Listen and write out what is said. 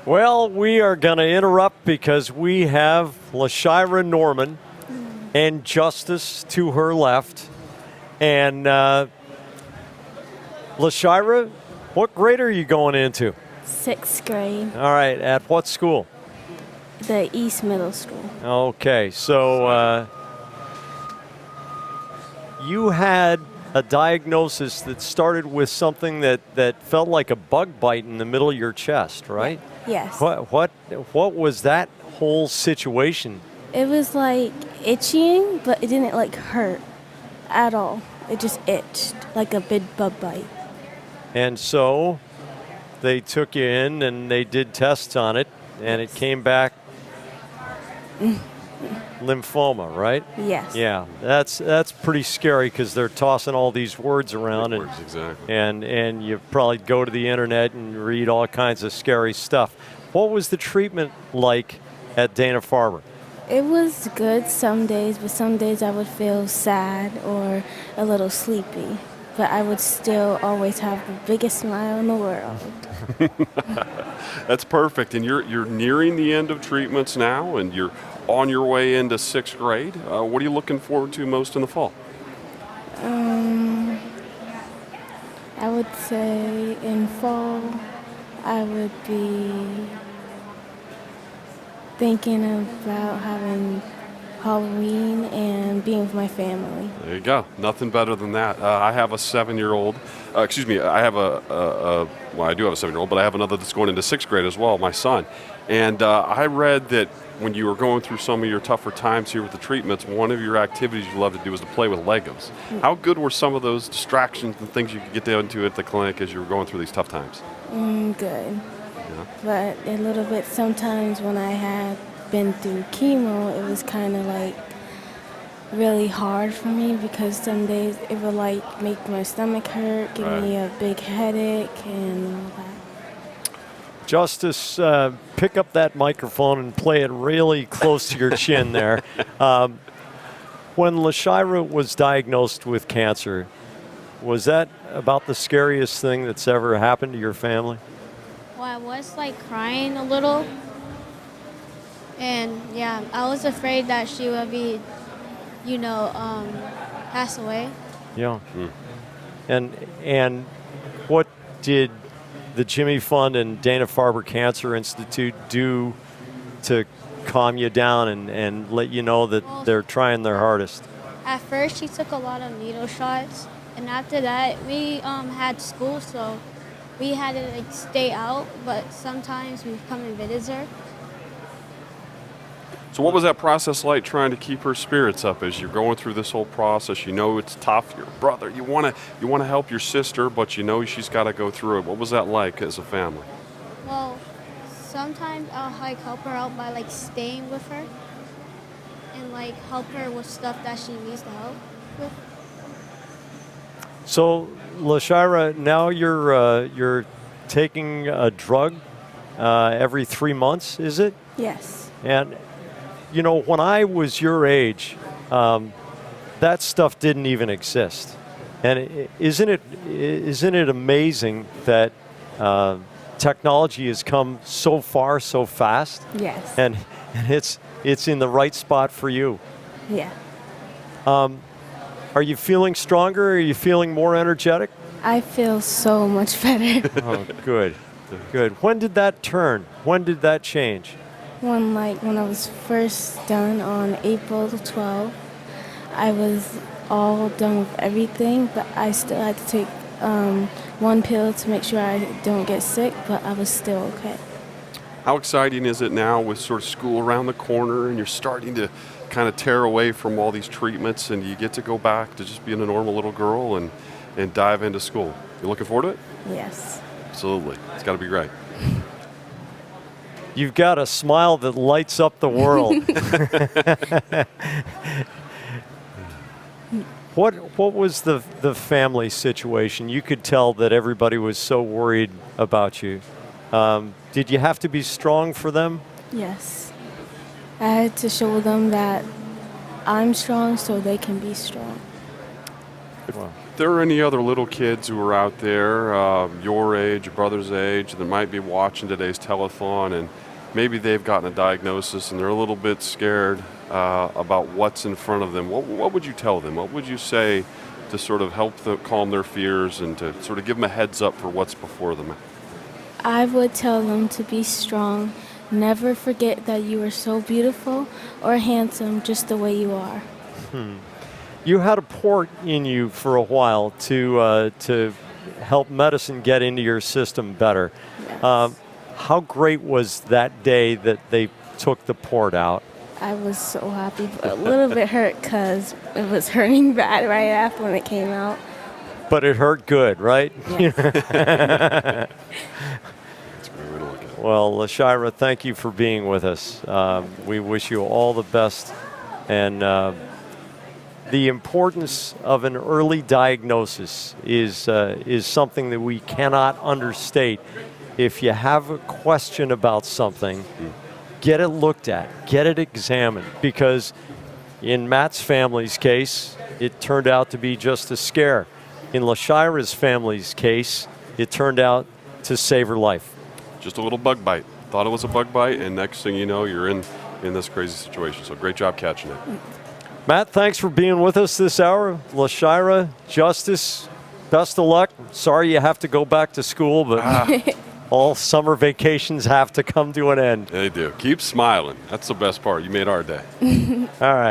Well, we are going to interrupt because we have Lashira Norman and Justice to her left. And Lashira, what grade are you going into? 6th grade. All right, at what school? The East Middle School. Okay, so you had a diagnosis that started with something that felt like a bug bite in the middle of your chest, right? Yes. What was that whole situation? It was like itching, but it didn't like hurt at all. It just itched like a big bug bite. And so they took you in and they did tests on it, and it came back lymphoma, right? Yes. Yeah, that's pretty scary because they're tossing all these words around, Big words, exactly. and you probably go to the internet and read all kinds of scary stuff. What was the treatment like at Dana-Farber? It was good some days, but some days I would feel sad or a little sleepy. But I would still always have the biggest smile in the world. That's perfect. And you're nearing the end of treatments now, and you're on your way into 6th grade. What are you looking forward to most in the fall? I would say in fall, I would be thinking about having Halloween and being with my family. There you go. Nothing better than that. I have a 7-year-old. I have I do have a 7-year-old, but I have another that's going into 6th grade as well, my son. And I read that when you were going through some of your tougher times here with the treatments, one of your activities you love to do is to play with Legos. How good were some of those distractions and things you could get into at the clinic as you were going through these tough times? Good. But a little bit sometimes when I had been through chemo, it was kind of like really hard for me because some days it would like make my stomach hurt, give me a big headache and all that. Justice, pick up that microphone and play it really close to your chin there. When Lashira was diagnosed with cancer, was that about the scariest thing that's ever happened to your family? Well, I was like crying a little. And yeah, I was afraid that she would be, pass away. Yeah. And what did the Jimmy Fund and Dana-Farber Cancer Institute do to calm you down and let you know that they're trying their hardest? At first, she took a lot of needle shots, and after that, we had school, so we had to like stay out. But sometimes we come and visit her. So what was that process like, trying to keep her spirits up as you're going through this whole process? You know it's tough. Your brother, you want to help your sister, but you know she's got to go through it. What was that like as a family? Well, sometimes I'll like help her out by like staying with her and like help her with stuff that she needs to help with. So, Lashira, now you're taking a drug every 3 months, is it? Yes. And when I was your age, that stuff didn't even exist. And isn't it amazing that technology has come so far so fast? Yes. And it's in the right spot for you. Yeah. Are you feeling stronger? Are you feeling more energetic? I feel so much better. Oh, good. When did that turn? When did that change? When I was first done on April 12th, I was all done with everything, but I still had to take one pill to make sure I don't get sick, but I was still okay. How exciting is it now with sort of school around the corner and you're starting to kind of tear away from all these treatments and you get to go back to just being a normal little girl and dive into school? You looking forward to it? Yes. Absolutely. It's got to be great. You've got a smile that lights up the world. What was the family situation? You could tell that everybody was so worried about you. Did you have to be strong for them? Yes. I had to show them that I'm strong so they can be strong. Well, there are any other little kids who are out there, your age, your brother's age, that might be watching today's telethon, and maybe they've gotten a diagnosis and they're a little bit scared about what's in front of them, what would you tell them? What would you say to sort of help calm their fears and to sort of give them a heads up for what's before them? I would tell them to be strong. Never forget that you are so beautiful or handsome just the way you are. You had a port in you for a while to help medicine get into your system better. Yes. How great was that day that they took the port out? I was so happy, but a little bit hurt because it was hurting bad right after when it came out. But it hurt good, right? Yes. That's a great way to look at it. Well, Lashira, thank you for being with us. We wish you all the best. And the importance of an early diagnosis is something that we cannot understate. If you have a question about something, get it looked at, get it examined, because in Matt's family's case, it turned out to be just a scare. In Lashira's family's case, it turned out to save her life. Just a little bug bite. Thought it was a bug bite, and next thing you know, you're in this crazy situation. So great job catching it. Matt, thanks for being with us this hour. Lashira, Justice, best of luck. Sorry you have to go back to school, but all summer vacations have to come to an end. They do. Keep smiling. That's the best part. You made our day. All right.